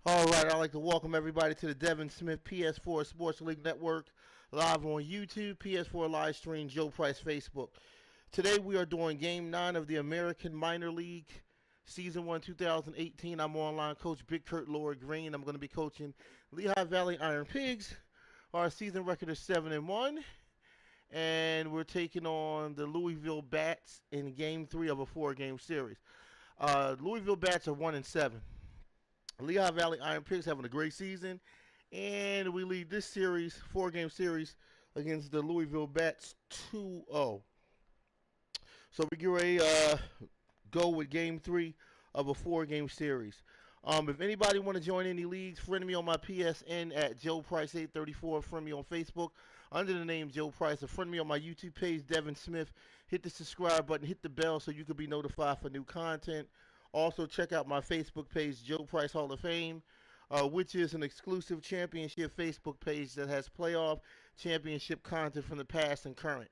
All right, I'd like to welcome everybody to the Devin Smith PS4 Sports League Network, live on YouTube, PS4 live stream, Joe Price Facebook. Today we are doing Game 9 of the American Minor League, Season 1 2018. I'm online coach Big Kurt Lord Green. I'm going to be coaching Lehigh Valley Iron Pigs. Our season record is 7-1, and we're taking on the Louisville Bats in Game 3 of a 4-game series. Louisville Bats are 1-7. Lehigh Valley Iron Pigs having a great season, and we lead this series, 4-game series, against the Louisville Bats 2-0. So we get ready to go with Game 3 of a 4-game series. If anybody want to join any leagues, friend me on my PSN at Joe Price 834. Friend me on Facebook under the name Joe Price, or friend me on my YouTube page, Devin Smith. Hit the subscribe button, hit the bell so you can be notified for new content. Also, check out my Facebook page, Joe Price Hall of Fame, which is an exclusive championship Facebook page that has playoff championship content from the past and current.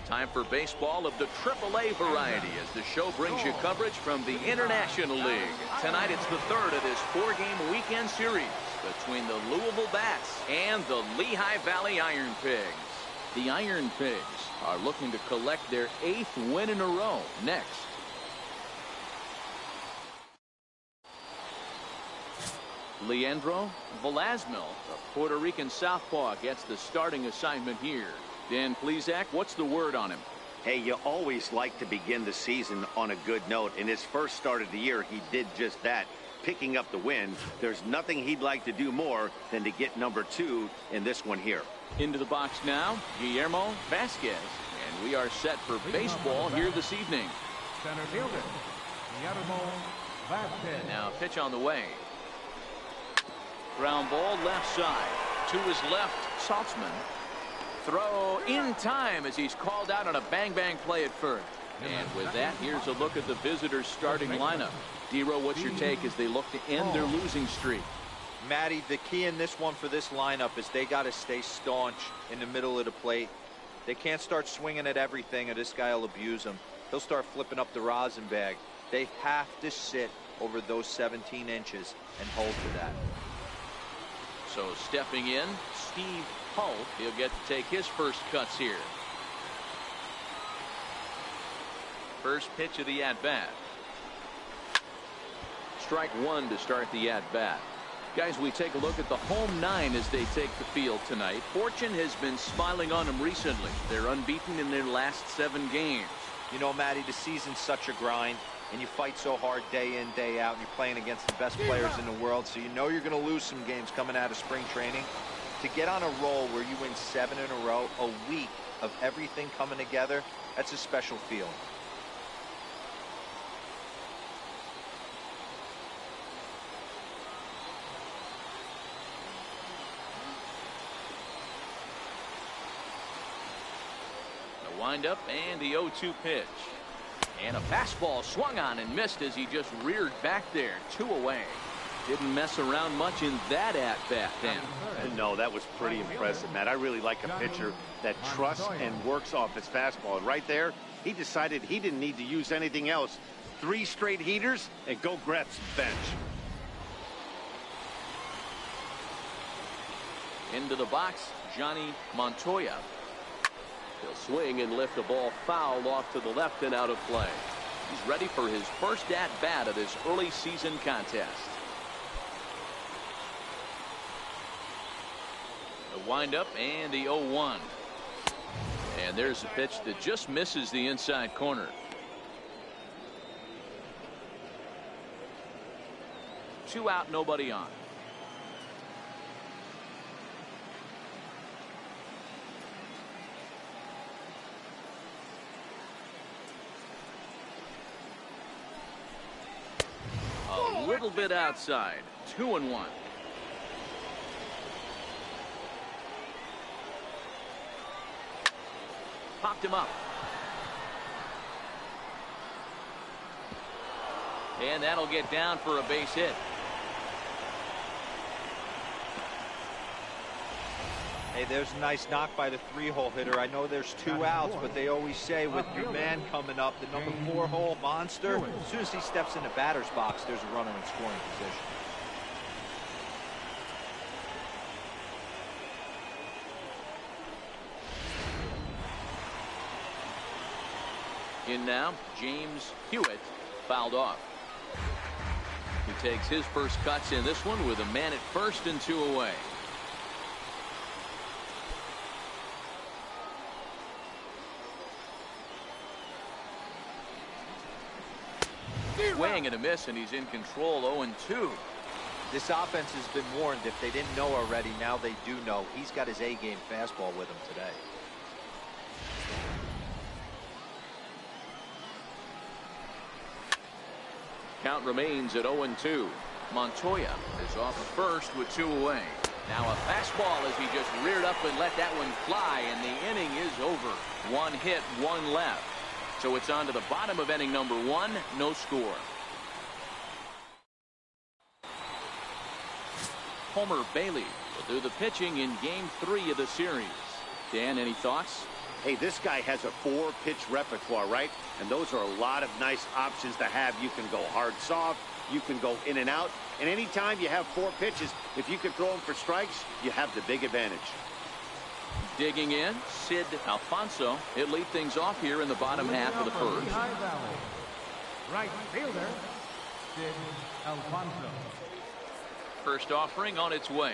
Time for baseball of the AAA variety as the show brings you coverage from the International League. Tonight it's the third of this 4-game weekend series between the Louisville Bats and the Lehigh Valley Iron Pigs. The Iron Pigs are looking to collect their 8th win in a row next. Leandro Velasmil, the Puerto Rican southpaw, gets the starting assignment here. Dan Plesac, what's the word on him? Hey, you always like to begin the season on a good note. In his first start of the year, he did just that, picking up the win. There's nothing he'd like to do more than to get number 2 in this one here. Into the box now, Guillermo Vasquez. And we are set for baseball here this evening. Center fielder, Guillermo Vasquez. And now pitch on the way. Ground ball left side. To his left, Saltzman. Throw in time as he's called out on a bang-bang play at first. And with that, here's a look at the visitors' starting lineup. Dero, what's your take as they look to end their losing streak? Matty, the key in this one for this lineup is they got to stay staunch in the middle of the plate. They can't start swinging at everything or this guy will abuse them. He'll start flipping up the rosin bag. They have to sit over those 17 inches and hold to that. So stepping in, Steve Hull. He'll get to take his first cuts here. First pitch of the at-bat. Strike one to start the at-bat. Guys, we take a look at the home 9 as they take the field tonight. Fortune has been smiling on them recently. They're unbeaten in their last 7 games. You know, Matty, the season's such a grind, and you fight so hard day in, day out, and you're playing against the best players in the world, so you know you're going to lose some games coming out of spring training. To get on a roll where you win 7 in a row, a week of everything coming together, that's a special feeling. The windup and the 0-2 pitch. And a fastball swung on and missed as he just reared back there. 2 away. Didn't mess around much in that at-bat, Dan. No, that was pretty impressive, Matt. I really like a pitcher that trusts and works off his fastball. And right there, He decided he didn't need to use anything else. 3 straight heaters and go grab some bench. Into the box, Johnny Montoya. He'll swing and lift a ball foul off to the left and out of play. He's ready for his first at-bat of this early season contest. The windup and the 0-1. And there's a pitch that just misses the inside corner. 2 out, nobody on. A little bit outside. 2-1. Popped him up. And that'll get down for a base hit. Hey, there's a nice knock by the 3-hole hitter. I know there's 2 outs, but they always say with your man coming up, the number 4-hole monster, as soon as he steps in the batter's box, there's a runner in scoring position. In now, James Hewitt, fouled off. He takes his first cuts in this one with a man at first and 2 away. Swing and a miss, and he's in control. 0-2. This offense has been warned. If they didn't know already, now they do know. He's got his A-game fastball with him today. Count remains at 0-2. Montoya is off first with 2 away. Now a fastball as he just reared up and let that one fly, and the inning is over. 1 hit, 1 left. So it's on to the bottom of inning number 1. No score. Homer Bailey will do the pitching in game 3 of the series. Dan, any thoughts? Hey, this guy has a 4-pitch repertoire, right? And those are a lot of nice options to have. You can go hard, soft. You can go in and out. And anytime you have 4 pitches, if you can throw them for strikes, you have the big advantage. Digging in, Sid Alfonso. He'll lead things off here in the bottom half of the first. Lehigh Valley. Right fielder, Sid Alfonso. First offering on its way.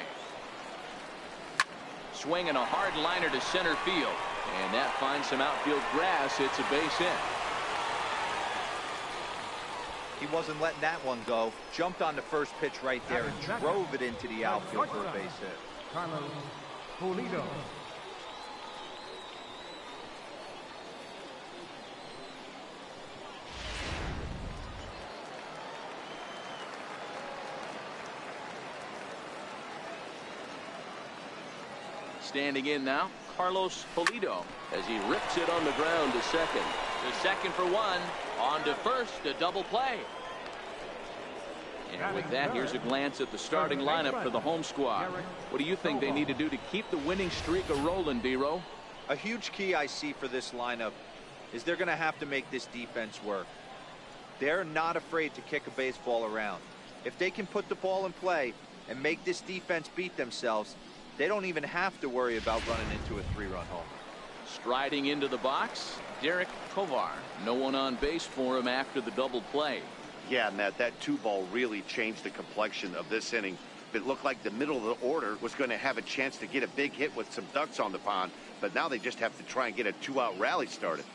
Swinging a hard liner to center field. And that finds some outfield grass. It's a base hit. He wasn't letting that one go. Jumped on the first pitch right there and drove it into the outfield for a base hit. Carlos Pulido. Standing in now, Carlos Pulido as he rips it on the ground to second. To second for 1. On to first, a double play. And with that, here's a glance at the starting lineup for the home squad. What do you think they need to do to keep the winning streak a-rolling, D-Row? A huge key I see for this lineup is they're going to have to make this defense work. They're not afraid to kick a baseball around. If they can put the ball in play and make this defense beat themselves, they don't even have to worry about running into a 3-run homer. Striding into the box, Derek Tovar. No one on base for him after the double play. Yeah, Matt, that 2-ball really changed the complexion of this inning. It looked like the middle of the order was going to have a chance to get a big hit with some ducks on the pond, but now they just have to try and get a 2-out rally started.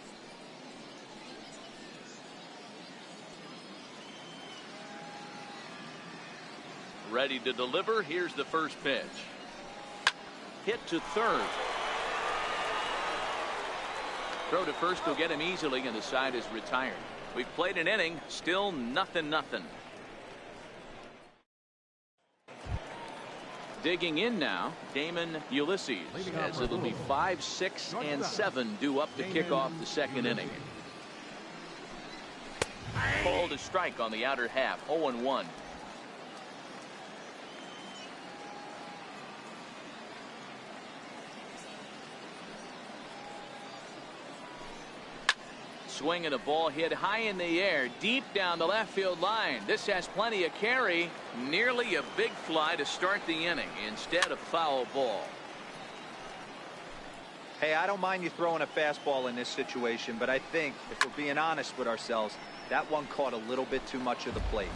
Ready to deliver. Here's the first pitch. Hit to third. Throw to first will get him easily, and the side is retired. We've played an inning, still 0-0. Digging in now, Damon Ulysses, as it'll be 5, 6, and 7 due up to kick off the second inning. Called a strike on the outer half, 0-1. swing and a ball hit high in the air, deep down the left field line. This has plenty of carry. Nearly a big fly to start the inning. Instead, a foul ball. Hey, I don't mind you throwing a fastball in this situation, but I think if we're being honest with ourselves, that one caught a little bit too much of the plate.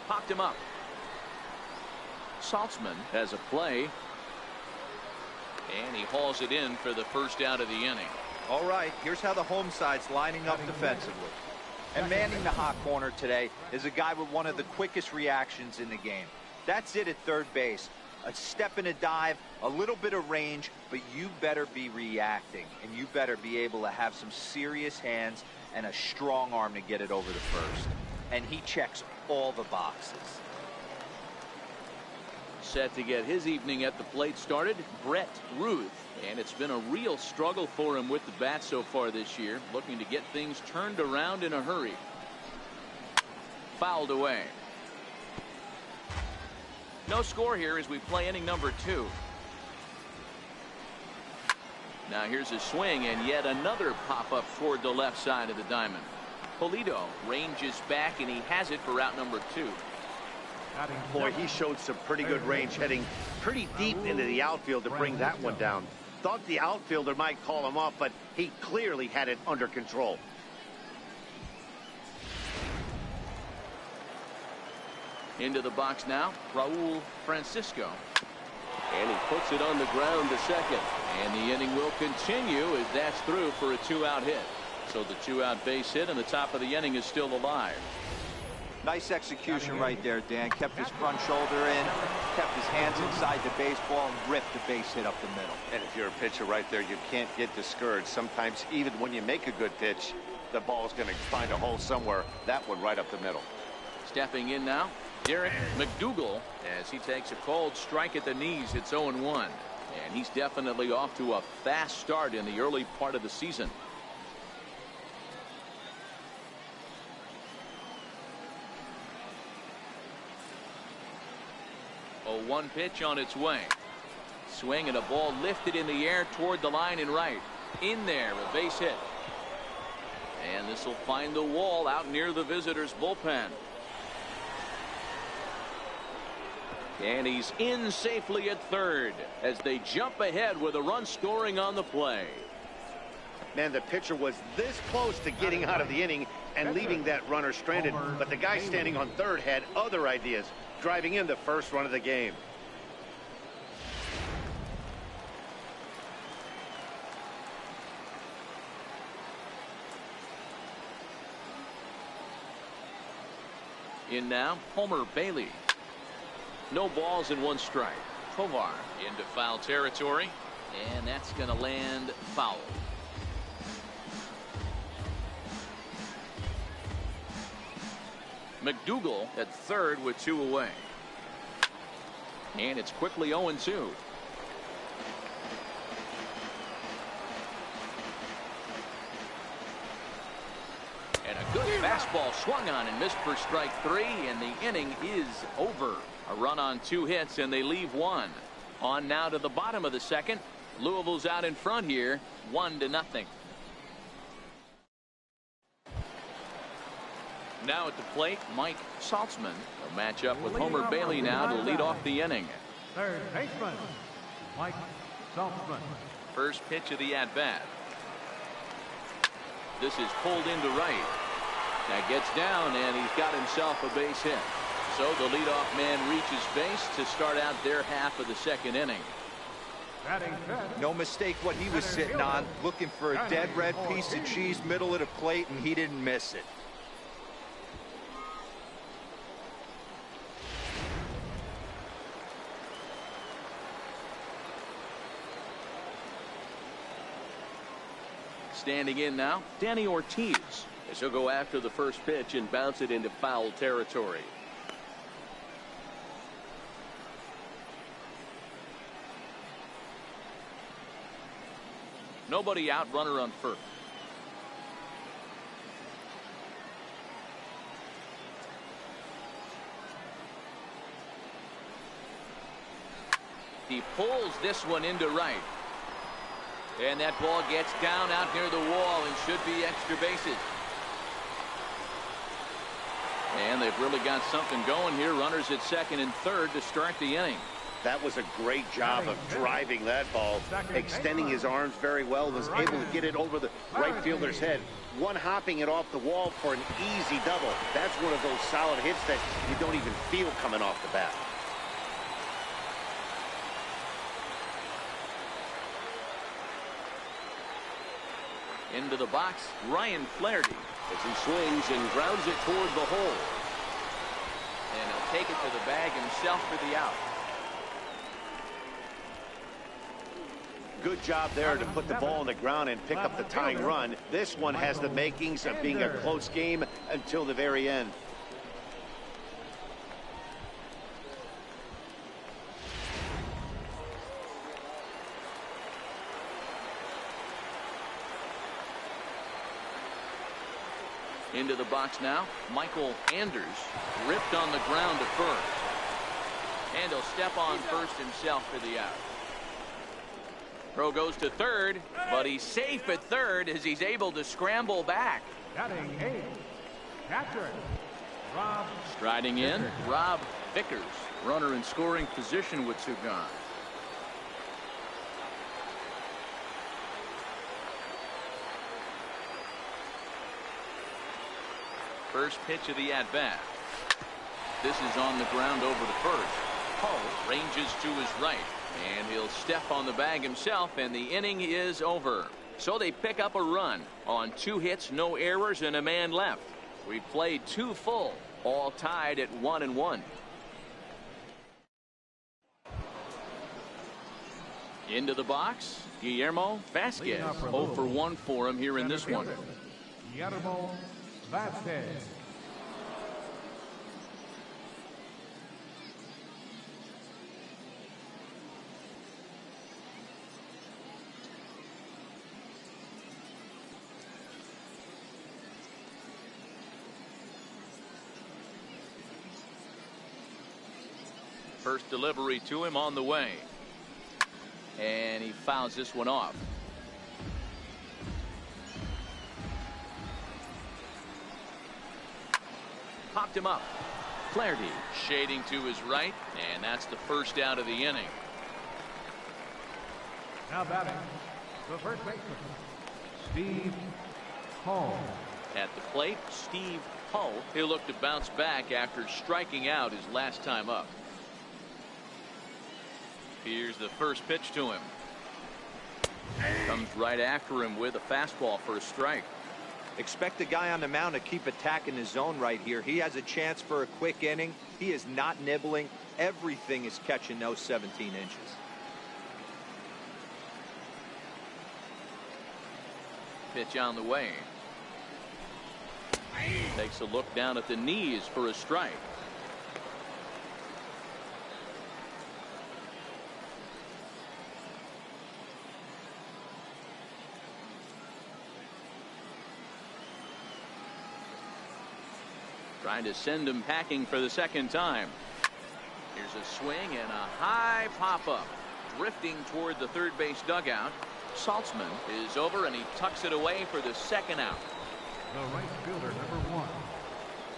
Popped him up. Saltzman has a play. And he hauls it in for the first out of the inning. All right, here's how the home side's lining up defensively. And manning the hot corner today is a guy with one of the quickest reactions in the game. That's it at third base. A step and a dive, a little bit of range, but you better be reacting. And you better be able to have some serious hands and a strong arm to get it over the first. And he checks all the boxes. Set to get his evening at the plate started, Brett Ruth. And it's been a real struggle for him with the bat so far this year, looking to get things turned around in a hurry. Fouled away. No score here as we play inning number 2. Now here's a swing and yet another pop-up toward the left side of the diamond. Polito ranges back and he has it for out number 2. Boy, he showed some pretty good range, heading pretty deep into the outfield to bring that one down. Thought the outfielder might call him off, but he clearly had it under control. Into the box now, Raul Francisco. And he puts it on the ground to second. And the inning will continue as that's through for a 2-out hit. So the 2-out base hit and the top of the inning is still alive. Nice execution right there, Dan. Kept his front shoulder in, kept his hands inside the baseball, and ripped the base hit up the middle. And if you're a pitcher right there, you can't get discouraged. Sometimes even when you make a good pitch, the ball's going to find a hole somewhere. That one right up the middle. Stepping in now, Derek McDougal, as he takes a cold strike at the knees. It's 0-1. And he's definitely off to a fast start in the early part of the season. A 1 pitch on its way. Swing and a ball lifted in the air toward the line and right. In there, a base hit. And this will find the wall out near the visitors' bullpen. And he's in safely at third as they jump ahead with a run scoring on the play. Man, the pitcher was this close to getting out of the inning and leaving that runner stranded, but the guy standing on third had other ideas, driving in the first run of the game. In now, Homer Bailey. No balls and 1 strike. Tovar into foul territory, and that's going to land foul. McDougal at third with 2 away. And it's quickly 0-2. And a good fastball swung on and missed for strike 3, and the inning is over. A run on 2 hits and they leave 1. On now to the bottom of the second. Louisville's out in front here, 1-0. Now at the plate, Mike Saltzman. A matchup with Homer Bailey now to lead off the inning. Third baseman, Mike Saltzman. First pitch of the at-bat. This is pulled into right. That gets down and he's got himself a base hit. So the leadoff man reaches base to start out their half of the second inning. No mistake what he was sitting on, looking for a dead red piece of cheese middle of the plate, and he didn't miss it. Standing in now, Danny Ortiz. As he'll go after the first pitch and bounce it into foul territory. Nobody out, runner on first. He pulls this one into right. And that ball gets down out near the wall and should be extra bases. And they've really got something going here. Runners at second and third to start the inning. That was a great job of driving that ball, extending his arms very well, was able to get it over the right fielder's head. One hopping it off the wall for an easy double. That's one of those solid hits that you don't even feel coming off the bat. Into the box, Ryan Flaherty. As he swings and grounds it toward the hole. And he'll take it to the bag himself for the out. Good job there to put the ball on the ground and pick up the tying run. This one has the makings of being a close game until the very end. Into the box now, Michael Anders ripped on the ground to first. And he'll step on first himself for the out. Throw goes to third, but he's safe at third as he's able to scramble back. Batting eighth, catcher, Rob. Striding in, Rob Vickers, runner in scoring position with two gone. First pitch of the at-bat. This is on the ground over the first. Hull ranges to his right, and he'll step on the bag himself, and the inning is over. So they pick up a run on 2 hits, no errors, and a man left. We played 2 full, all tied at 1-1. Into the box, Guillermo Vasquez. 0 for 1 for him here in this one. Guillermo Vasquez. First delivery to him on the way. And he fouls this one off. Popped him up. Flaherty shading to his right, and that's the first out of the inning. Now batting, the first baseman, Steve Hull. At the plate, Steve Hull. He'll look to bounce back after striking out his last time up. Here's the first pitch to him. Comes right after him with a fastball for a strike. Expect the guy on the mound to keep attacking the zone right here. He has a chance for a quick inning. He is not nibbling. Everything is catching those 17 inches. Pitch on the way. Takes a look down at the knees for a strike. Trying to send him packing for the second time. Here's a swing and a high pop-up. Drifting toward the third base dugout. Saltzman is over, and he tucks it away for the second out. The right fielder, number 1.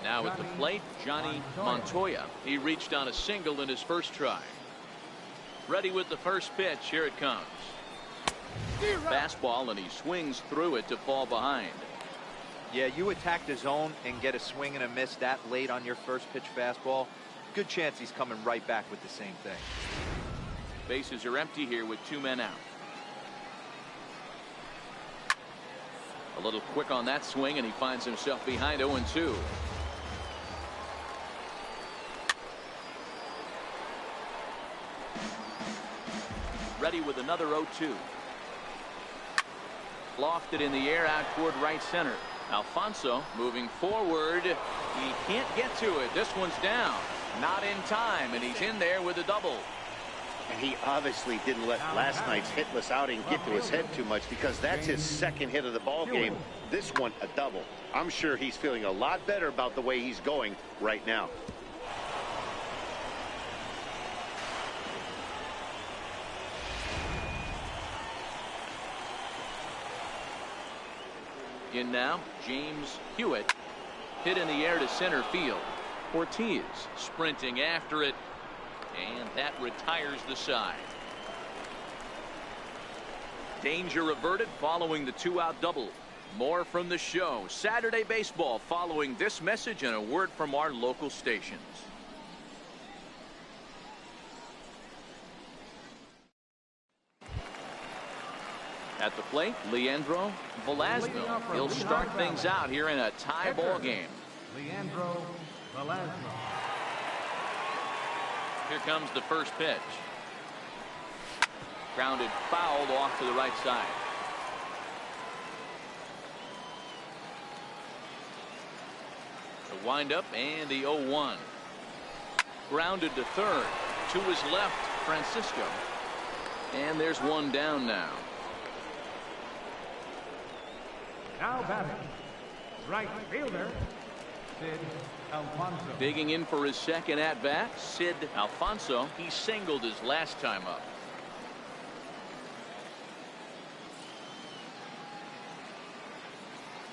Now at the plate, Johnny Montoya. He reached on a single in his first try. Ready with the first pitch. Here it comes. Fastball, and he swings through it to fall behind. Yeah, you attack the zone and get a swing and a miss that late on your first pitch fastball. Good chance he's coming right back with the same thing. Bases are empty here with 2 men out. A little quick on that swing, and he finds himself behind 0-2. Ready with another 0-2. Lofted in the air out toward right center. Alfonso moving forward. He can't get to it. This one's down. Not in time, and he's in there with a double. And he obviously didn't let last night's hitless outing get to his head too much, because that's his second hit of the ball game. This one a double. I'm sure he's feeling a lot better about the way he's going right now. In now, James Hewitt. Hit in the air to center field. Ortiz sprinting after it, and that retires the side. Danger averted following the 2-out double. More from the show. Saturday Baseball following this message and a word from our local stations. At the plate, Leandro Velasco. He'll start things out here in a tie ball game. Leandro Velasco. Here comes the first pitch. Grounded foul off to the right side. The windup and the 0-1. Grounded to third. To his left, Francisco. And there's one down now. Now batting, right fielder, Sid Alfonso. Digging in for his second at-bat, Sid Alfonso. He singled his last time up.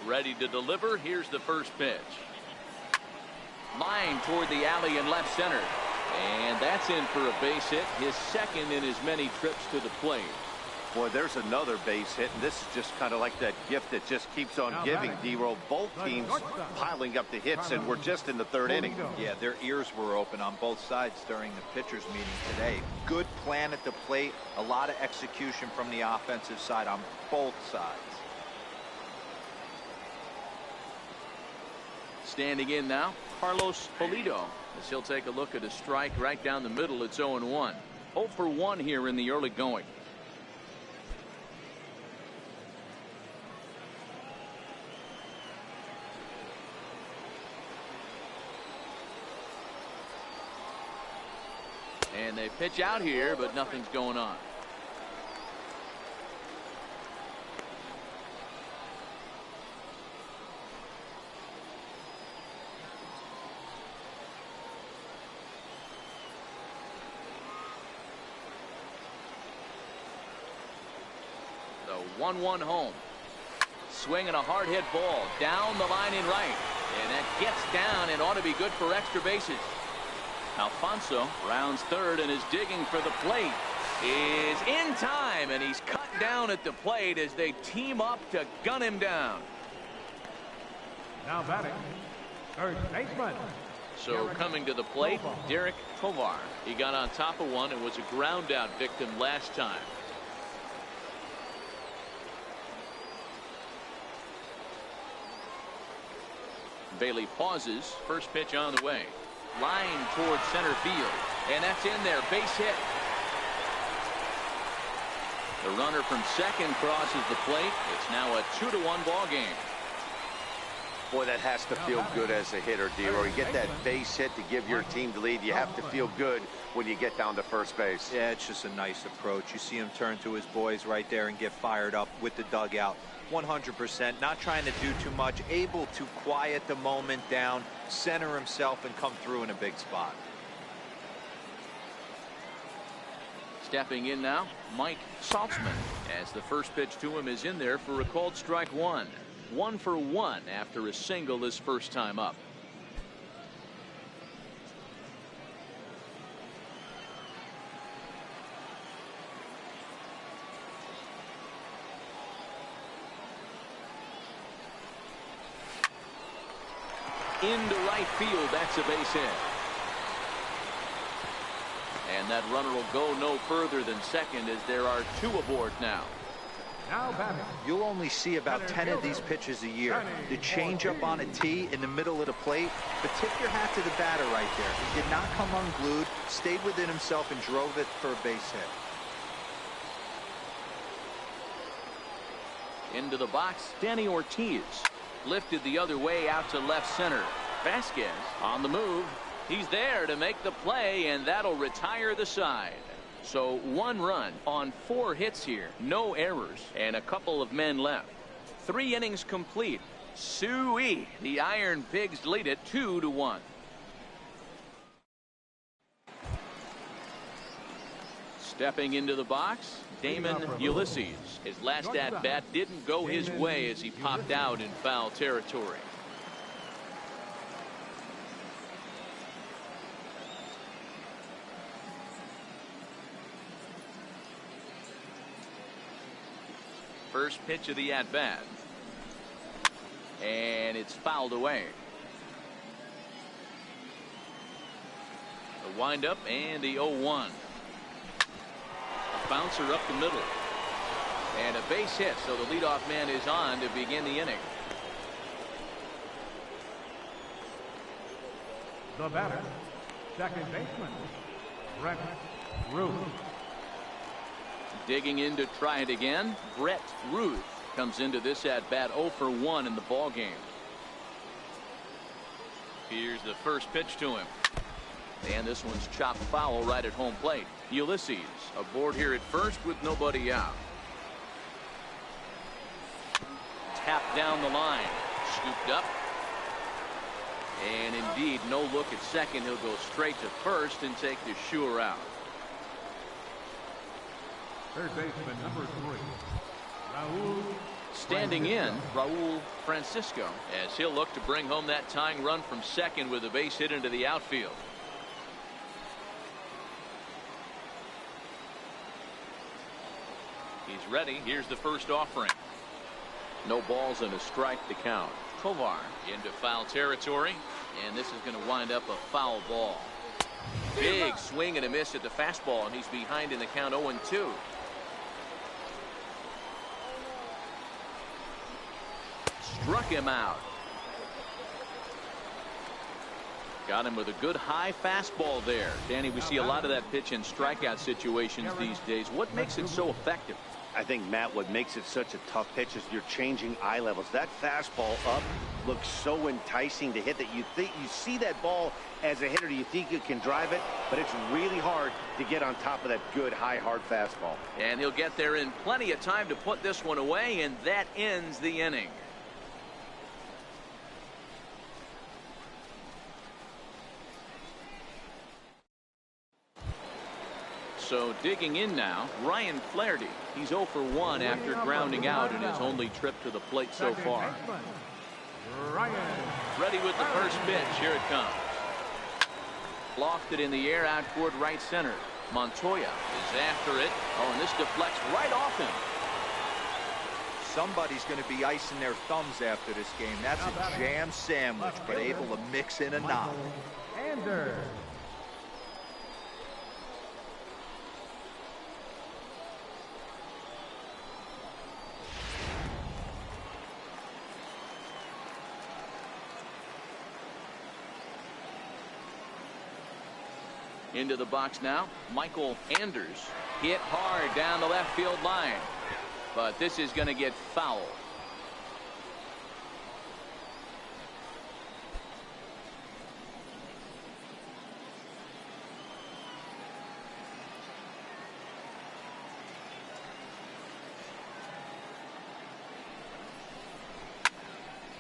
Ready to deliver. Here's the first pitch. Line toward the alley in left center. And that's in for a base hit, his second in as many trips to the plate. Boy, there's another base hit, and this is just kind of like that gift that just keeps on giving, D-Roll. Both teams piling up the hits, and we're just in the third inning. Yeah, their ears were open on both sides during the pitchers meeting today. Good plan at the plate, a lot of execution from the offensive side on both sides. Standing in now, Carlos Pulido, as he'll take a look at a strike right down the middle. It's 0-1. 0 for 1 here in the early going. And they pitch out here, but nothing's going on. The 1-1 home. Swinging a hard hit ball down the line in right. And that gets down and ought to be good for extra bases. Alfonso rounds third and is digging for the plate. Is in time, and he's cut down at the plate as they team up to gun him down. Now batting, third baseman. So coming to the plate, Derek Tovar. He got on top of one and was a ground out victim last time. Bailey pauses. First pitch on the way. Line towards center field, and that's in there. Base hit. The runner from second crosses the plate. It's now a 2-1 ball game. Boy, that has to feel good as a hitter, D-Roll. You get that base hit to give your team the lead. You have to feel good when you get down to first base. Yeah, it's just a nice approach. You see him turn to his boys right there and get fired up with the dugout. 100%, not trying to do too much, able to quiet the moment down, center himself, and come through in a big spot. Stepping in now, Mike Saltzman, as the first pitch to him is in there for a called strike one. 1 for 1 after a single his first time up. Into right field, that's a base hit. And that runner will go no further than second as there are 2 aboard now. Now batting. You'll only see about 10 of these pitches a year. The changeup on a tee in the middle of the plate, but tip your hat to the batter right there. He did not come unglued, stayed within himself, and drove it for a base hit. Into the box, Danny Ortiz. Lifted the other way out to left center. Vasquez on the move. He's there to make the play, and that'll retire the side. So 1 run on 4 hits here. No errors, and a couple of men left. 3 innings complete. Suey. The Iron Pigs lead it 2-1. Stepping into the box, Damon Ulysses. His last at-bat didn't go his way as he popped out in foul territory. First pitch of the at-bat. And it's fouled away. The windup and the 0-1. A bouncer up the middle. And a base hit, so the leadoff man is on to begin the inning. The batter, second baseman, Brett Ruth. Digging in to try it again, Brett Ruth comes into this at bat 0 for 1 in the ball game. Here's the first pitch to him. And this one's chopped foul right at home plate. Ulysses aboard here at first with nobody out. Tapped down the line. Scooped up. And indeed, no look at second. He'll go straight to first and take the sure out. Third baseman, number 3, Raul. Standing in, Raul Francisco, as he'll look to bring home that tying run from second with a base hit into the outfield. He's ready. Here's the first offering. No balls and a strike to count. Kovar into foul territory, and this is going to wind up a foul ball. Big swing and a miss at the fastball, and he's behind in the count 0-2. Struck him out. Got him with a good high fastball there. Danny, we see a lot of that pitch in strikeout situations these days. What makes it so effective? I think, Matt, what makes it such a tough pitch is you're changing eye levels. That fastball up looks so enticing to hit that you see that ball as a hitter, you think you can drive it, but it's really hard to get on top of that good high hard fastball. And he'll get there in plenty of time to put this one away, and that ends the inning. So digging in now, Ryan Flaherty. He's 0 for 1 after grounding out in his only trip to the plate so far. Ready with the first pitch. Here it comes. Lofted in the air out toward right center. Montoya is after it. Oh, and this deflects right off him. Somebody's going to be icing their thumbs after this game. That's a jam sandwich, but able to mix in a knock. Anders. Into the box now, Michael Anders. Hit hard down the left field line. But this is going to get foul.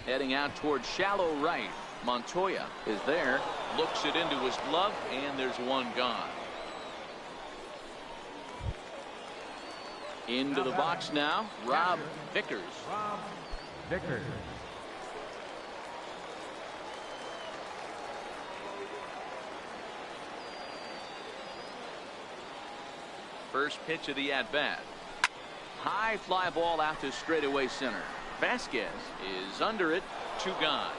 Heading out towards shallow right. Montoya is there, looks it into his glove, and there's one gone. Into the box now, Rob Vickers. Rob Vickers. First pitch of the at-bat. High fly ball out to straightaway center. Vasquez is under it, 2 gone.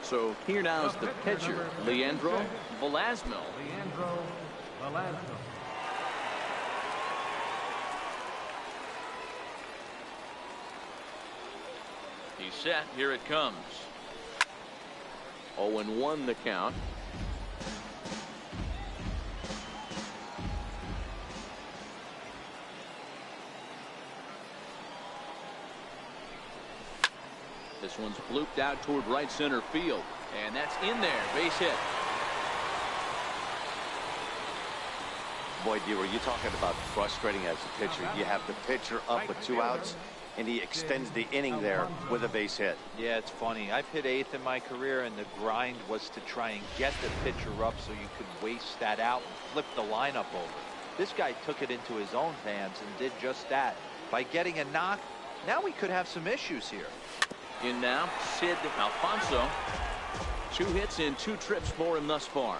So here now is the pitcher, Leandro Velasquez. Leandro Velasquez. He's set. Here it comes. 0-1 the count. This one's blooped out toward right center field, and that's in there. Base hit. Boy, D, were you talking about frustrating as a pitcher? You have the pitcher up with 2 outs. and he extends the inning there with a base hit. Yeah, it's funny. I've hit 8th in my career, and the grind was to try and get the pitcher up so you could waste that out and flip the lineup over. This guy took it into his own hands and did just that. By getting a knock, now we could have some issues here. In now, Sid Alfonso. 2 hits and 2 trips for him thus far.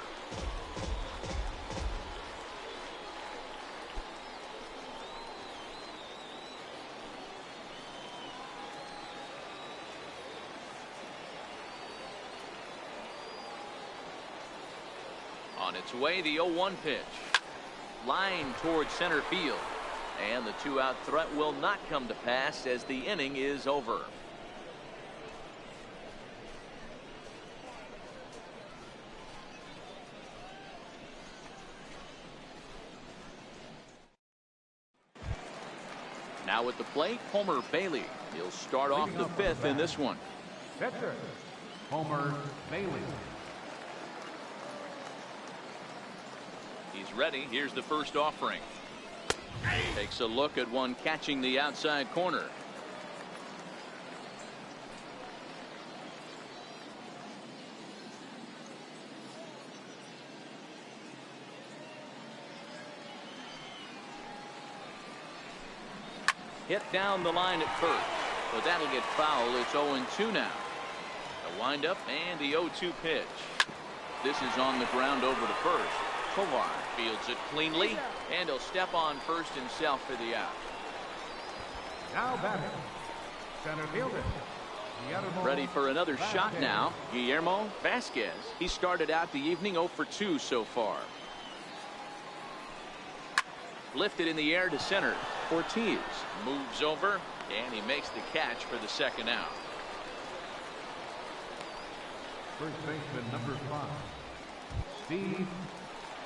On its way, the 0-1 pitch. Line towards center field. And the 2-out threat will not come to pass as the inning is over. Now at the plate, Homer Bailey. He'll start off the 5th in this one. Pitcher, Homer Bailey. He's ready. Here's the first offering. Takes a look at one catching the outside corner. Hit down the line at first, but that'll get foul. It's 0-2 now. The windup and the 0-2 pitch. This is on the ground over to first. Tovar fields it cleanly, and he'll step on first himself for the out. Now batting, center fielder, Guillermo Ready for another shot Vasquez. now, Guillermo Vasquez. He started out the evening 0 for 2 so far. Lifted in the air to center. Ortiz moves over, and he makes the catch for the second out. First baseman number 5, Steve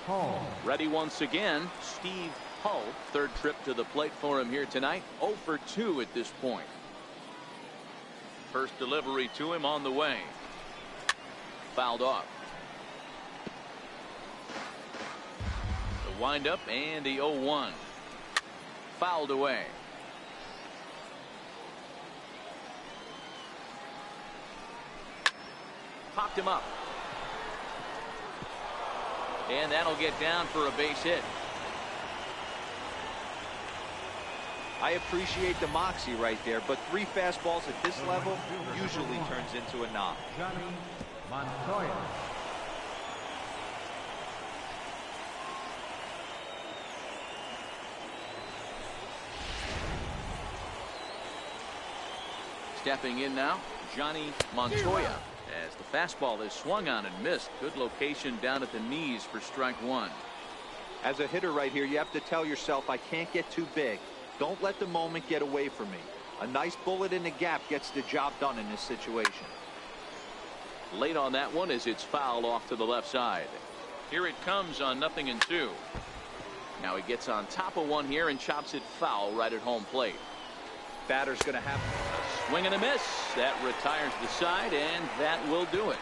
Hall. Ready once again, Steve Hull. Third trip to the plate for him here tonight. 0 for 2 at this point. First delivery to him on the way. Fouled off. The windup and the 0-1. Fouled away. Popped him up. And that'll get down for a base hit. I appreciate the moxie right there, but 3 fastballs at this level usually turns into a knock. Johnny Montoya. Stepping in now, Johnny Montoya. As the fastball is swung on and missed. Good location down at the knees for strike 1. As a hitter right here, you have to tell yourself, I can't get too big. Don't let the moment get away from me. A nice bullet in the gap gets the job done in this situation. Late on that one as it's fouled off to the left side. Here it comes on 0-2. Now he gets on top of one here and chops it foul right at home plate. Batter's going to have A swing and a miss. That retires the side, and that will do it.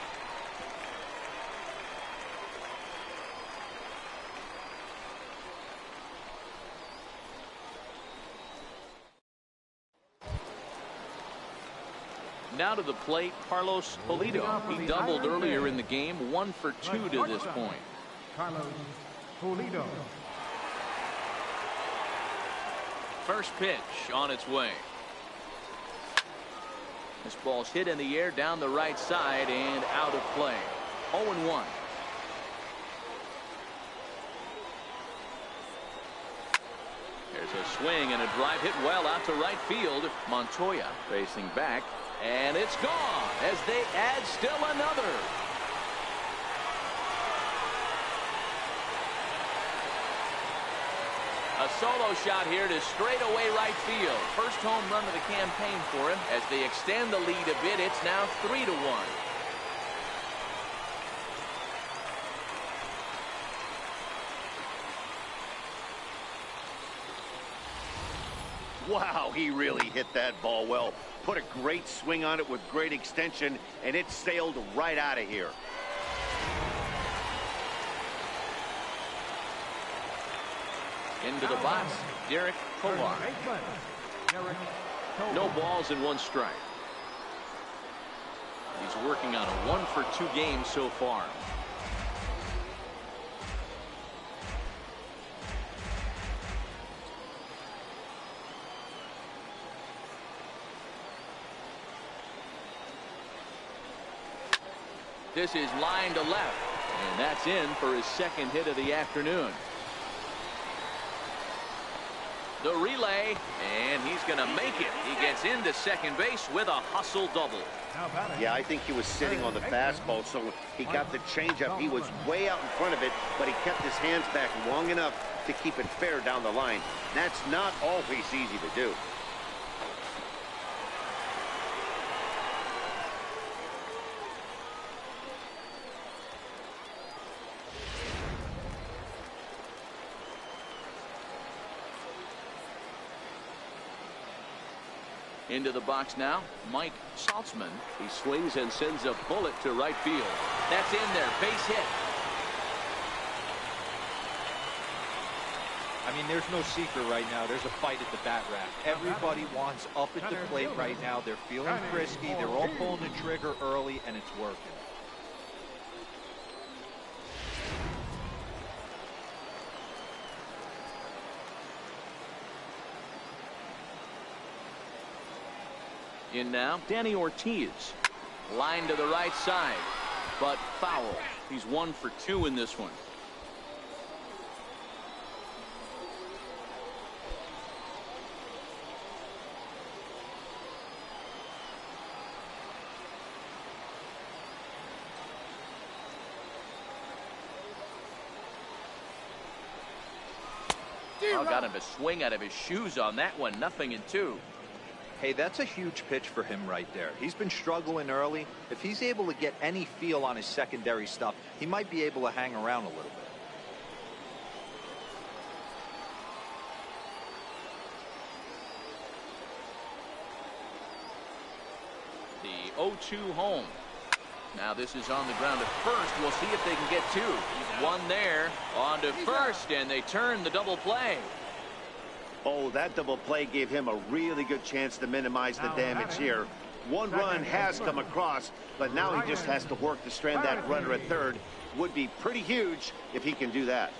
Now to the plate, Carlos Pulido. He doubled earlier in the game, 1 for 2 to this point. Carlos Pulido. First pitch on its way. This ball's hit in the air down the right side and out of play. 0-1. There's a swing and a drive hit well out to right field. Montoya facing back, and it's gone as they add still another. A solo shot here to straightaway right field. First home run of the campaign for him. As they extend the lead a bit, it's now 3-1. Wow, he really hit that ball well. Put a great swing on it with great extension, and it sailed right out of here. Into the box, Derek Tovar. Derek No balls and 1 strike. He's working on a 1-for-2 game so far. This is line to left, and that's in for his 2nd hit of the afternoon. The relay, and he's going to make it. He gets into second base with a hustle double. Yeah, I think he was sitting on the fastball, so he got the changeup. He was way out in front of it, but he kept his hands back long enough to keep it fair down the line. That's not always easy to do. Into the box now, Mike Saltzman. He swings and sends a bullet to right field. That's in there, base hit. I mean, there's no secret right now. There's a fight at the bat rack. Everybody wants up at the plate right now. They're feeling frisky. They're all pulling the trigger early, and it's working. In now, Danny Ortiz. Line to the right side, but foul. He's 1 for 2 in this one. Oh, got him to swing out of his shoes on that one. 0-2. Hey, that's a huge pitch for him right there. He's been struggling early. If he's able to get any feel on his secondary stuff, he might be able to hang around a little bit. The 0-2 home. Now this is on the ground at first. We'll see if they can get 2. He's 1 there. On to first, and they turn the double play. Oh, that double play gave him a really good chance to minimize the damage here. 1 run has come across, but now he just has to work to strand that runner at third. Would be pretty huge if he can do that.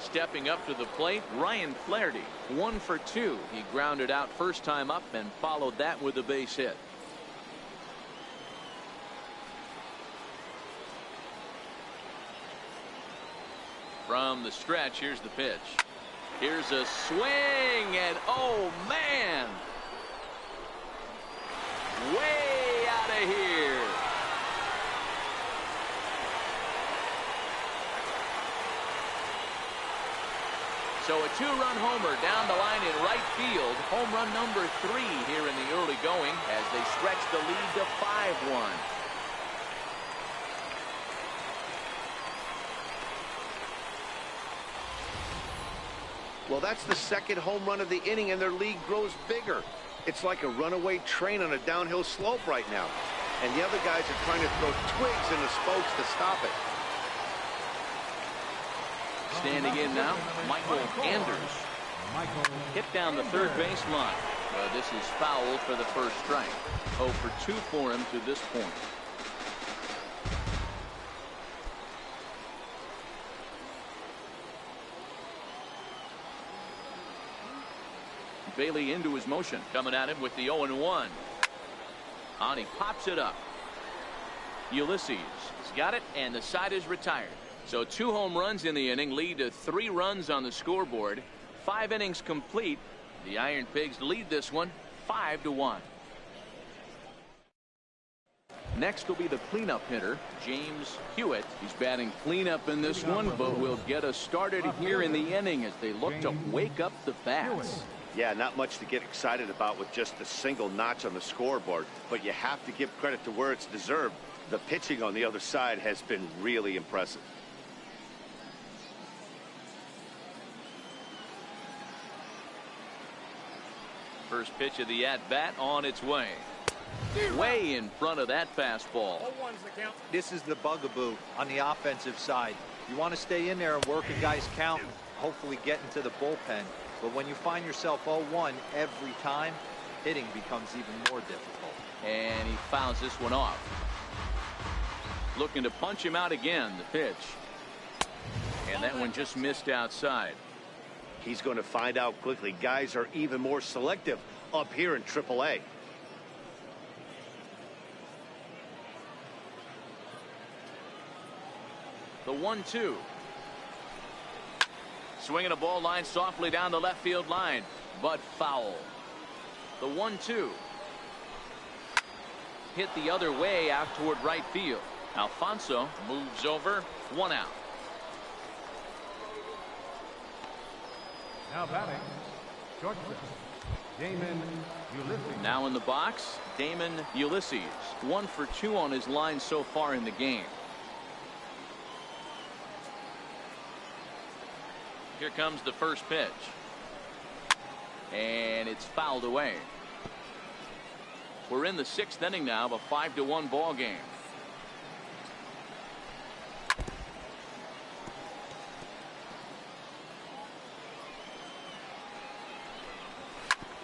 Stepping up to the plate, Ryan Flaherty. 1 for 2. He grounded out first time up and followed that with a base hit. From the stretch, here's the pitch. Here's a swing, and oh man, way out of here. So a 2-run homer down the line in right field. Home run number 3 here in the early going as they stretch the lead to 5-1. Well, that's the 2nd home run of the inning, and their lead grows bigger. It's like a runaway train on a downhill slope right now. And the other guys are trying to throw twigs in the spokes to stop it. Standing in now, Michael Anders. Hit down the third base line. This is foul for the first strike. 0 for 2 for him to this point. Bailey into his motion, coming at him with the 0-1. On, he pops it up. Ulysses has got it, and the side is retired. So 2 home runs in the inning lead to 3 runs on the scoreboard. 5 innings complete. The Iron Pigs lead this one 5-1. Next will be the cleanup hitter, James Hewitt. He's batting cleanup in this one, but will get us started here in the inning as they look to wake up the bats. Yeah, not much to get excited about with just a single notch on the scoreboard, but you have to give credit to where it's deserved. The pitching on the other side has been really impressive. First pitch of the at-bat on its way. Way in front of that fastball. This is the bugaboo on the offensive side. You want to stay in there and work a guy's count. hopefully get into the bullpen. But when you find yourself 0-1 every time, hitting becomes even more difficult. And he fouls this one off. Looking to punch him out again. The pitch. And that one just missed outside. He's going to find out quickly. Guys are even more selective up here in AAA. The 1-2. Swinging a ball line softly down the left field line, but foul. The 1-2. Hit the other way out toward right field. Alfonso moves over. 1 out. Now batting, shortstop, Damon Ulysses. Now in the box, Damon Ulysses. 1 for 2 on his line so far in the game. Here comes the first pitch. And it's fouled away. We're in the 6th inning now of a 5-1 ball game.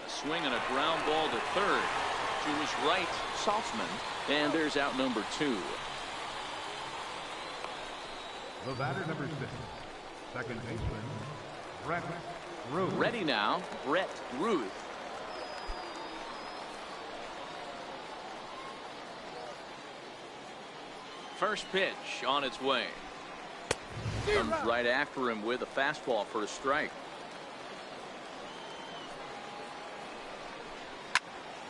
A swing and a ground ball to third. To his right, Saltzman. And there's out number 2. The batter, number 6, second baseman, Brett Ruth. Ready now, Brett Ruth. First pitch on its way. Comes right after him with a fastball for a strike.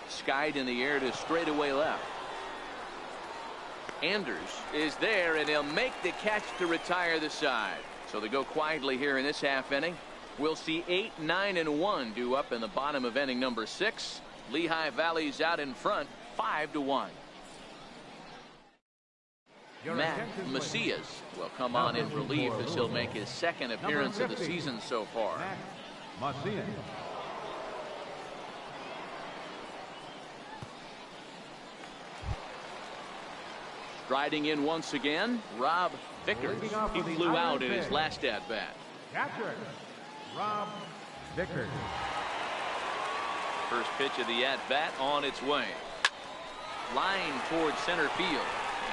Skied in the air to straightaway left. Anders is there, and he'll make the catch to retire the side. So they go quietly here in this half inning. We'll see 8, 9, and 1 due up in the bottom of inning number 6. Lehigh Valley's out in front, 5-1. Matt Macias will come on in relief as he'll make his 2nd appearance of the season so far. Macias. Striding in once again, Rob Vickers. He flew out in his last at-bat. Catcher, Rob Vickers. First pitch of the at-bat on its way. Line towards center field.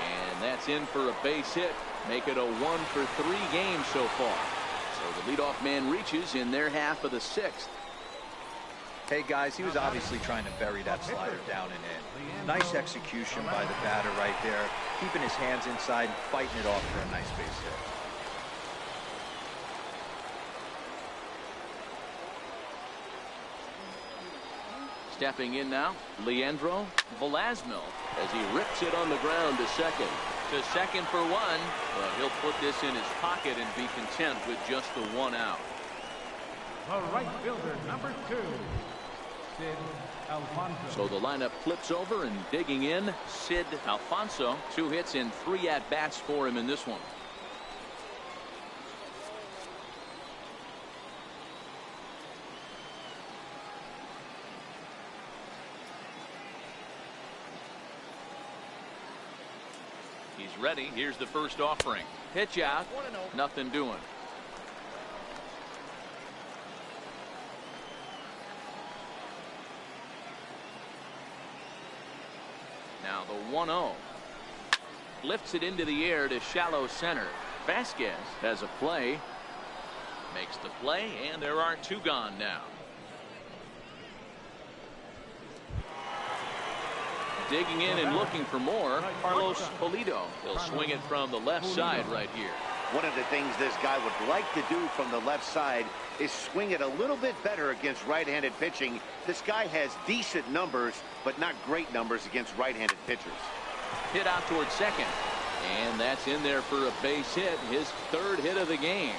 And that's in for a base hit. Make it a 1 for 3 game so far. So the leadoff man reaches in their half of the 6th. Hey guys, he was obviously trying to bury that slider down and in. Nice execution by the batter right there, keeping his hands inside and fighting it off for a nice base hit. Stepping in now, Leandro Velasmil as he rips it on the ground to second. To second for 1. Well, he'll put this in his pocket and be content with just the 1 out. The right fielder, number 2, Sid Alfonso. So the lineup flips over, and digging in, Sid Alfonso. 2 hits and 3 at-bats for him in this one. He's ready. Here's the first offering. Pitch out. Nothing doing. Now the 1-0. Lifts it into the air to shallow center. Vasquez has a play. Makes the play, and there are 2 gone now. Digging in and looking for more, Carlos Pulido. He'll swing it from the left side right here. One of the things this guy would like to do from the left side is swing it a little bit better against right-handed pitching. This guy has decent numbers, but not great numbers against right-handed pitchers. Hit out towards second, and that's in there for a base hit, his 3rd hit of the game.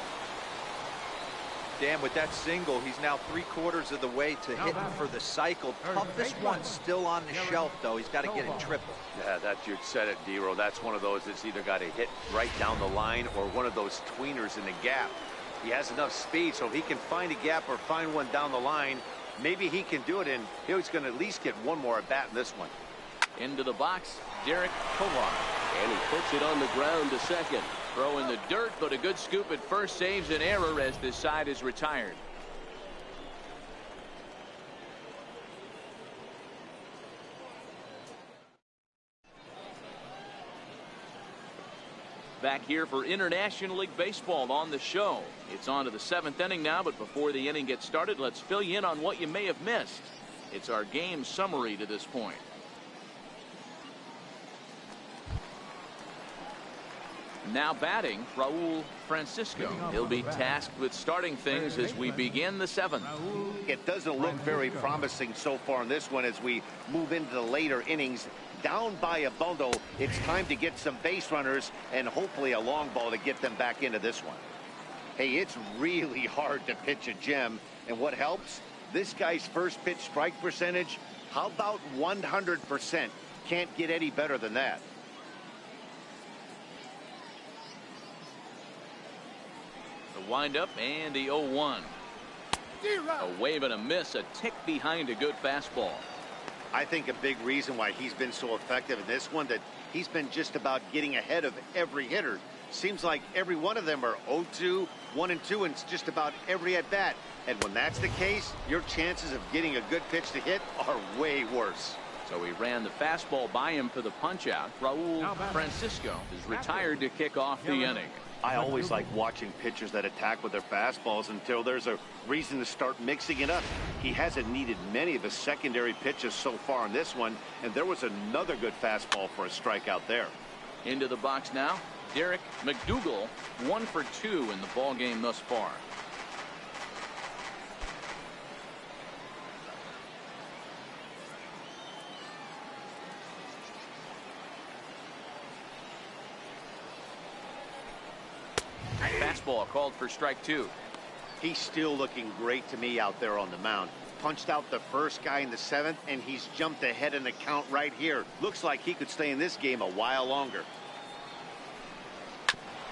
Dan, with that single, he's now 3/4 of the way to hitting for the cycle. Toughest one still on the shelf, though. He's got to get it triple. Yeah, you said it, D-Row. That's one of those that's either got to hit right down the line or one of those tweeners in the gap. He has enough speed, so if he can find a gap or find one down the line, maybe he can do it, and he's going to at least get one more at bat in this one. Into the box, Derek Kovar. And he puts it on the ground to second. Throw in the dirt, but a good scoop at first saves an error as this side is retired. Back here for International League Baseball on the show. It's on to the 7th inning now, but before the inning gets started, let's fill you in on what you may have missed. It's our game summary to this point. Now batting, Raul Francisco. He'll be tasked with starting things as we begin the 7th. It doesn't look very promising so far in this one as we move into the later innings. Down by a bundle, it's time to get some base runners and hopefully a long ball to get them back into this one. Hey, it's really hard to pitch a gem, and what helps? This guy's first pitch strike percentage, how about 100%? Can't get any better than that. The windup and the 0-1. A wave and a miss, a tick behind a good fastball. I think a big reason why he's been so effective in this one that he's been just about getting ahead of every hitter. Seems like every one of them are 0-2, 1-2, and it's just about every at bat. And when that's the case, your chances of getting a good pitch to hit are way worse. So he ran the fastball by him for the punch out. Raul Francisco is retired to kick off the inning. I always like watching pitchers that attack with their fastballs until there's a reason to start mixing it up. He hasn't needed many of the secondary pitches so far in this one, and there was another good fastball for a strikeout there. Into the box now, Derek McDougal, 1 for 2 in the ball game thus far. Fastball called for strike 2. He's still looking great to me out there on the mound. Punched out the first guy in the 7th, and he's jumped ahead in the count right here. Looks like he could stay in this game a while longer.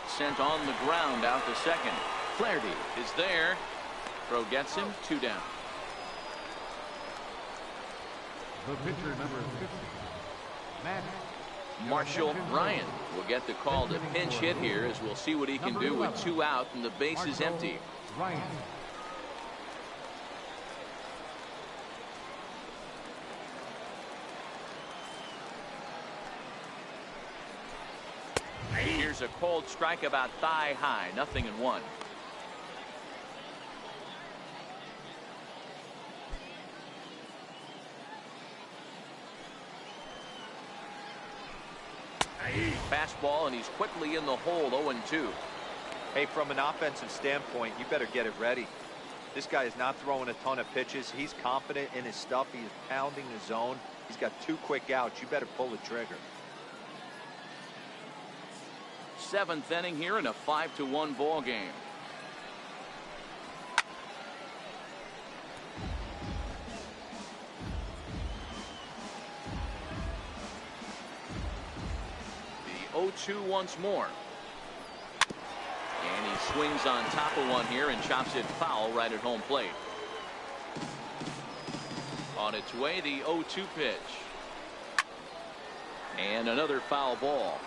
Sent on the ground out to second. Flaherty is there. Throw gets him, 2 down. The pitcher, number 50, Matt Marshall Ryan will get the call to pinch hit here as we'll see what he can do with 2 out and the base is empty. Ryan. Here's a cold strike about thigh high, 0-1. Fastball, and he's quickly in the hole, 0-2. Hey, from an offensive standpoint, you better get it ready. This guy is not throwing a ton of pitches. He's confident in his stuff. He is pounding the zone. He's got 2 quick outs. You better pull the trigger. 7th inning here in a 5-1 ball game. The 0-2 once more. And he swings on top of one here and chops it foul right at home plate. On its way, the 0-2 pitch. And another foul ball.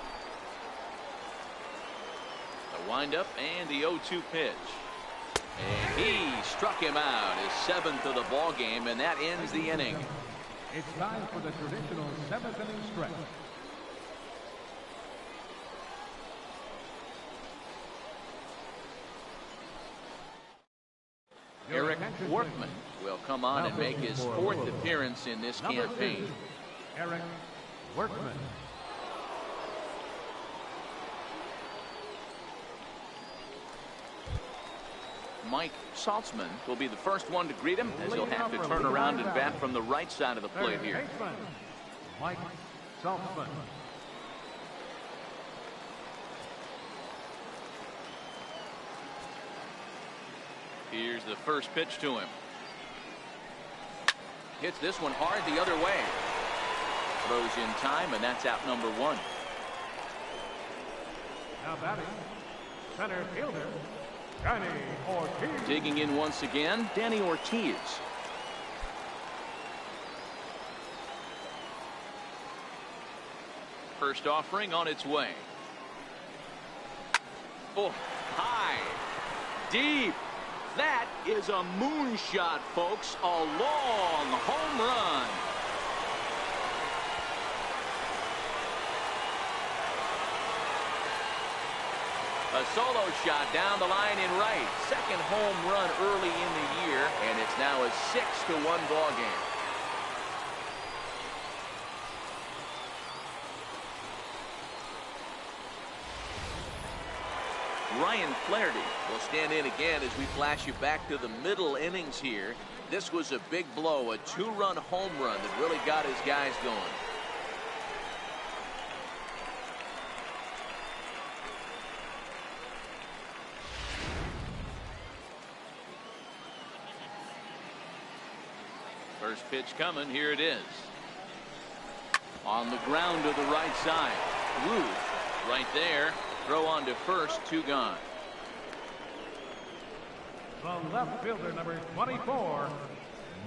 The windup and the 0-2 pitch. And he struck him out, his 7th of the ball game, and that ends the inning. It's time for the traditional 7th inning stretch. Eric Workman will come on and make his 4th appearance in this campaign. Eric Workman. Mike Saltzman will be the first one to greet him as he'll have to turn around and bat from the right side of the plate here. Mike Saltzman. Here's the first pitch to him. Hits this one hard the other way. Throws in time, and that's out number 1. Now batting, center fielder, Danny Ortiz. Digging in once again, Danny Ortiz. First offering on its way. Oh, high, deep. That is a moonshot, folks. A long home run. A solo shot down the line in right. Second home run early in the year, and it's now a 6-1 ball game. Ryan Flaherty will stand in again as we flash you back to the middle innings here. This was a big blow, a 2-run home run that really got his guys going. First pitch coming. Here it is. On the ground to the right side. Ruth right there. Throw on to first. 2 gone. The left fielder, number 24,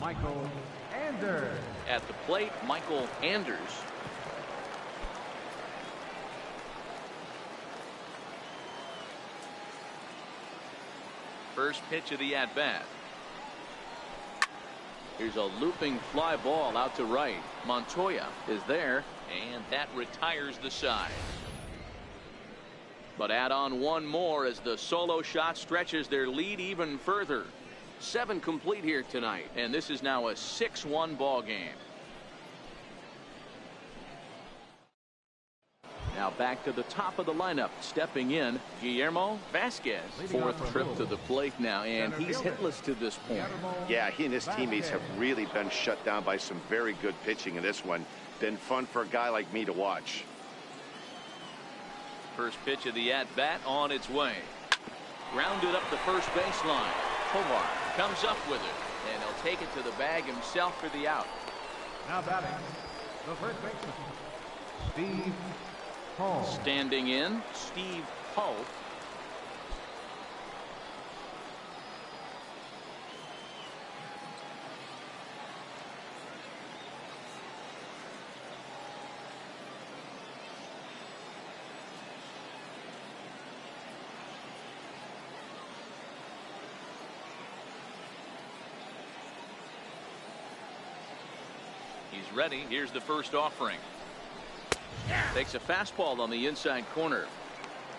Michael Anders. At the plate, Michael Anders. First pitch of the at-bat. Here's a looping fly ball out to right. Montoya is there, and that retires the side. But add on one more as the solo shot stretches their lead even further. 7 complete here tonight, and this is now a 6-1 ball game. Now back to the top of the lineup. Stepping in, Guillermo Vasquez. 4th trip to the plate now, and he's hitless to this point. Yeah, he and his teammates have really been shut down by some very good pitching in this one. Been fun for a guy like me to watch. First pitch of the at-bat on its way. Grounded up the first baseline. Tovar comes up with it, and he'll take it to the bag himself for the out. Now batting, the first baseman, Steve Hull. Standing in, Steve Hull. He's ready. Here's the first offering. Takes a fastball on the inside corner.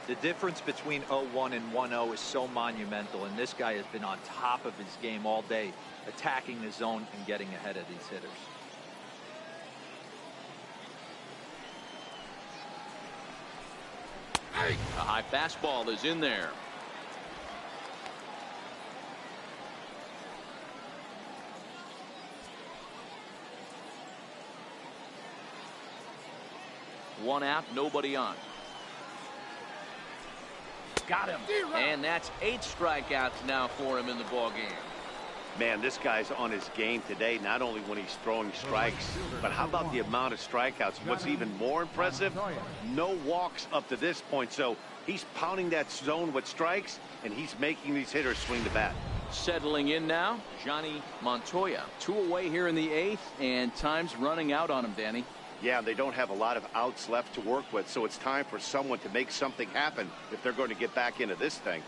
The difference between 0-1 and 1-0 is so monumental, and this guy has been on top of his game all day, attacking the zone and getting ahead of these hitters. A high fastball is in there. One out, nobody on. Got him. And that's 8 strikeouts now for him in the ball game. Man, this guy's on his game today, not only when he's throwing strikes, but how about the amount of strikeouts? What's even more impressive, no walks up to this point. So he's pounding that zone with strikes, and he's making these hitters swing the bat. Settling in now, Johnny Montoya. 2 away here in the 8th, and time's running out on him, Danny. Yeah, they don't have a lot of outs left to work with, so it's time for someone to make something happen if they're going to get back into this thing.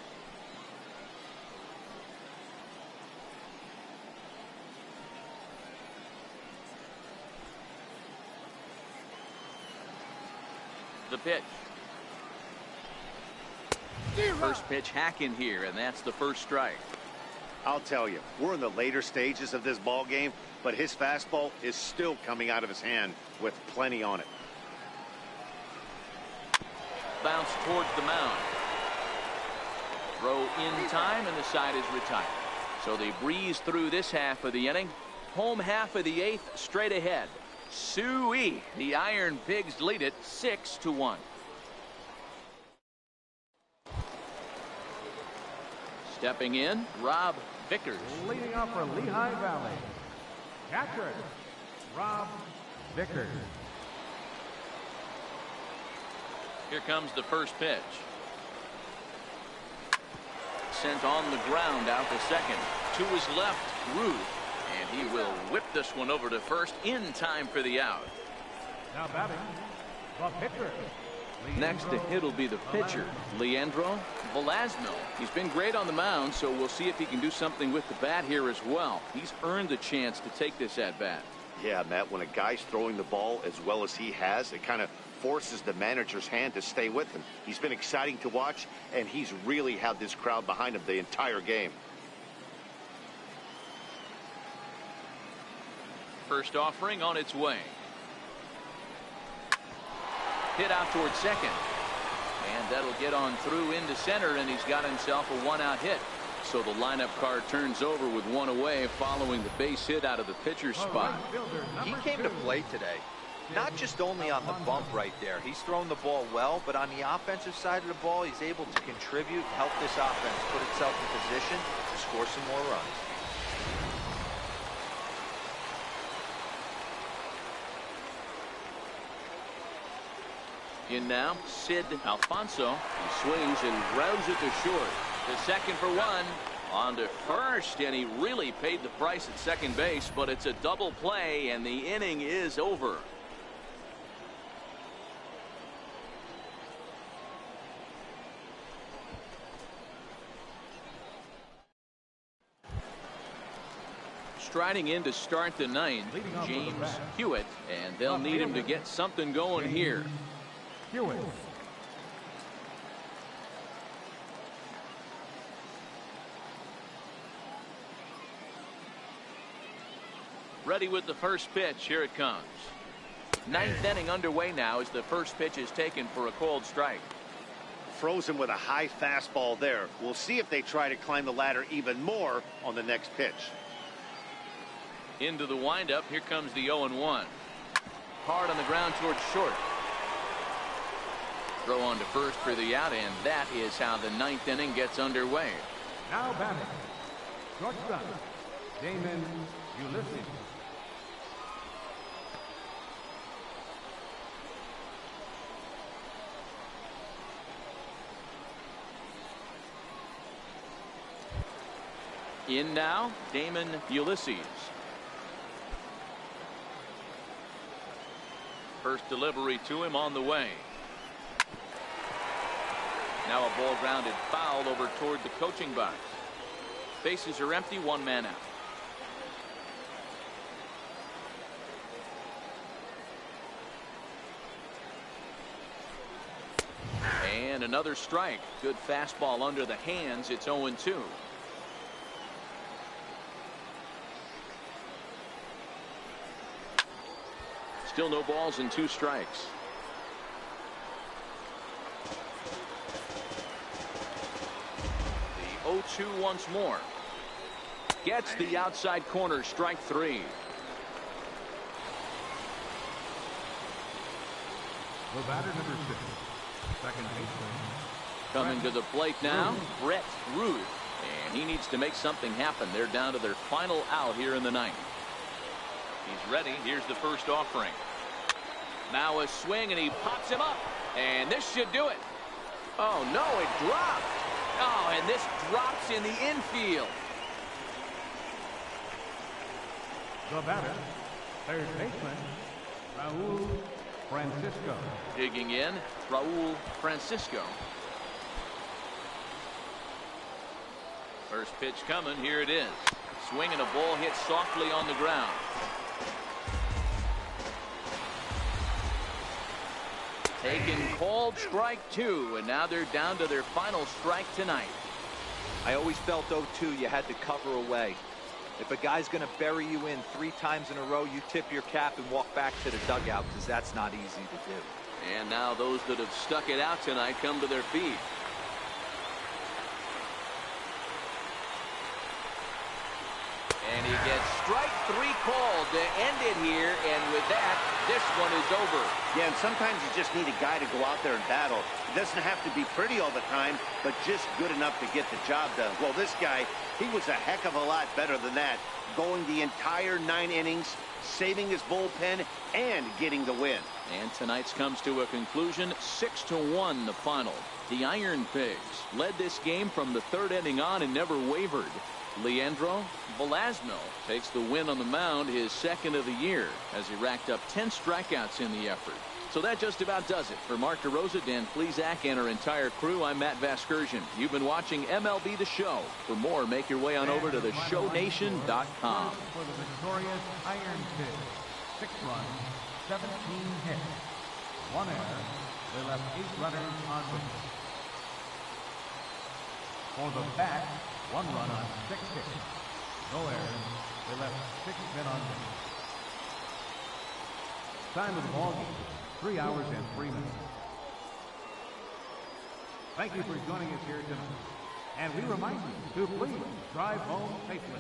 The pitch. First pitch hack in here, and that's the first strike. I'll tell you, we're in the later stages of this ball game, but his fastball is still coming out of his hand with plenty on it. Bounce towards the mound. Throw in time, and the side is retired. So they breeze through this half of the inning. Home half of the 8th straight ahead. Suey, the Iron Pigs lead it 6-1. Stepping in, Rob Vickers. Leading off for Lehigh Valley, catcher, Rob Vickers. Here comes the first pitch. Sent on the ground out to second. To his left, Ruth. And he will whip this one over to first in time for the out. Now batting, the pitcher, Next to hit will be the pitcher, Leandro Velasquez. He's been great on the mound, so we'll see if he can do something with the bat here as well. He's earned the chance to take this at bat. Yeah, Matt, when a guy's throwing the ball as well as he has, it kind of forces the manager's hand to stay with him. He's been exciting to watch, and he's really had this crowd behind him the entire game. First offering on its way. Hit out towards second. And that'll get on through into center, and he's got himself a one-out hit. So the lineup card turns over with one away following the base hit out of the pitcher's spot. He came to play today. Not just only on the bump right there. He's thrown the ball well, but on the offensive side of the ball, he's able to contribute and help this offense put itself in position to score some more runs. In now, Sid Alfonso. He swings and grounds it to short. The second for one. On to first, and he really paid the price at second base, but it's a double play, and the inning is over. Striding in to start the ninth, James Hewitt, and they'll need him to get something going here. Hewitt. Ready with the first pitch. Here it comes. Ninth inning underway now as the first pitch is taken for a called strike. Frozen with a high fastball there. We'll see if they try to climb the ladder even more on the next pitch. Into the windup. Here comes the 0-1. Hard on the ground towards short. Throw on to first for the out, and that is how the ninth inning gets underway. Now batting. Shortstop, Damon Ulysses. In now, Damon Ulysses. First delivery to him on the way. Now a ball grounded foul over toward the coaching box. Bases are empty, one man out. And another strike. Good fastball under the hands. It's 0-2. Still no balls and 2 strikes. The 0-2 once more. Gets the outside corner, strike 3. The batter, number 6, second baseman. Coming to the plate now, Brett Ruth. And he needs to make something happen. They're down to their final out here in the ninth. He's ready. Here's the first offering. Now a swing, and he pops him up. And this should do it. Oh, no, it dropped. Oh, and this drops in the infield. The batter, third baseman, Raul Francisco. Digging in, Raul Francisco. First pitch coming. Here it is. Swing and a ball hit softly on the ground. Taken, called strike 2, and now they're down to their final strike tonight. I always felt 0-2 you had to cover away. If a guy's going to bury you in 3 times in a row, you tip your cap and walk back to the dugout, because that's not easy to do. And now those that have stuck it out tonight come to their feet. And he gets strike 3 called to end it here, and with that, this one is over. Yeah, and sometimes you just need a guy to go out there and battle. It doesn't have to be pretty all the time, but just good enough to get the job done. Well, this guy, he was a heck of a lot better than that, going the entire 9 innings, saving his bullpen, and getting the win. And tonight's comes to a conclusion, 6-1 the final. The Iron Pigs led this game from the 3rd inning on and never wavered. Leandro Velasquez takes the win on the mound, his 2nd of the year, as he racked up 10 strikeouts in the effort. So that just about does it. For Mark DeRosa, Dan Plesac, and our entire crew, I'm Matt Vasgersian. You've been watching MLB The Show. For more, make your way on over to theshownation.com. For the victorious Iron Fist, 6 runs, 17 hits, 1 error. They left 8 runners on base. For the Bat, 1 run on 6 hits, no errors. They left 6 men on base. Time of the ball game, 3 hours and 3 minutes. Thank you for joining us here tonight. And we remind you to please drive home safely.